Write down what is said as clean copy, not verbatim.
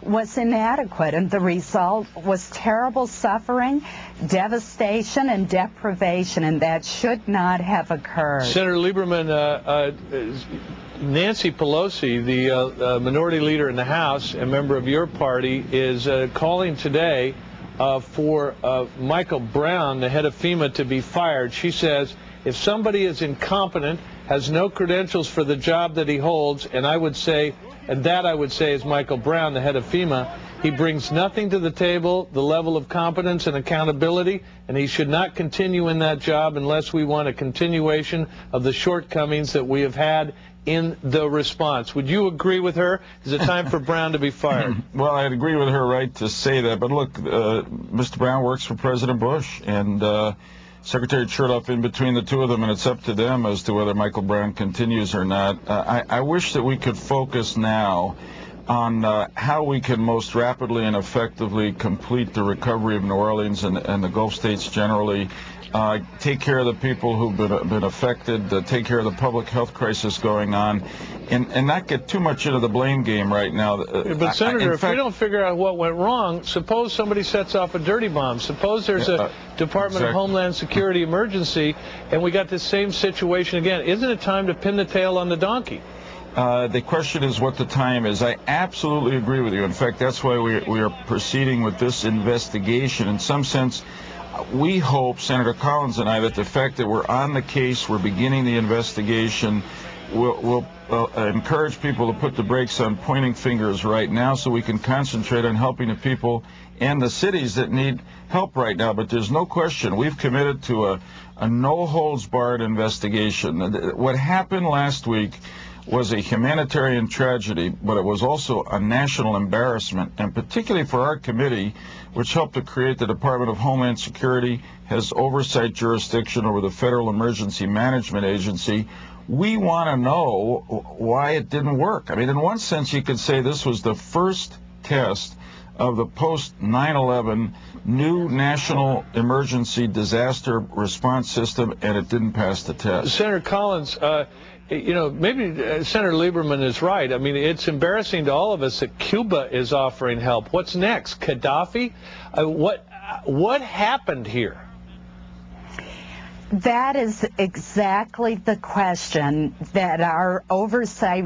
was inadequate, and the result was terrible suffering, devastation, and deprivation, and that should not have occurred. Senator Lieberman, Nancy Pelosi, the minority leader in the House, a member of your party, is calling today for Michael Brown, the head of FEMA, to be fired. She says if somebody is incompetent, has no credentials for the job that he holds, and I would say is Michael Brown, the head of FEMA, he brings nothing to the table, the level of competence and accountability, and he should not continue in that job unless we want a continuation of the shortcomings that we have had in the response. Would you agree with her? Is it time for Brown to be fired? Well, I'd agree with her right to say that, but look, Mr. Brown works for President Bush, and Secretary Chertoff in between the two of them, and it's up to them as to whether Michael Brown continues or not. I wish that we could focus now on how we can most rapidly and effectively complete the recovery of New Orleans and the Gulf states generally, take care of the people who've been affected, take care of the public health crisis going on, and not get too much into the blame game right now. But Senator, if we don't figure out what went wrong, suppose somebody sets off a dirty bomb. Suppose there's a Department of Homeland Security emergency, and we got this same situation again. Isn't it time to pin the tail on the donkey? The question is what the time is. I absolutely agree with you. In fact, that's why we are proceeding with this investigation. In some sense, we hope, Senator Collins and I, that the fact that we're on the case, we're beginning the investigation, will encourage people to put the brakes on pointing fingers right now so we can concentrate on helping the people and the cities that need help right now. But there's no question we've committed to a no-holds-barred investigation. What happened last week was a humanitarian tragedy, but it was also a national embarrassment, and particularly for our committee, which helped to create the Department of Homeland Security, has oversight jurisdiction over the Federal Emergency Management Agency. We want to know why it didn't work. I mean, in one sense, you could say this was the first test of the post-9/11 new national emergency disaster response system, and it didn't pass the test. Senator Collins, you know, maybe Senator Lieberman is right. I mean, it's embarrassing to all of us that Cuba is offering help. What's next? Gaddafi? What happened here? That is exactly the question that our oversight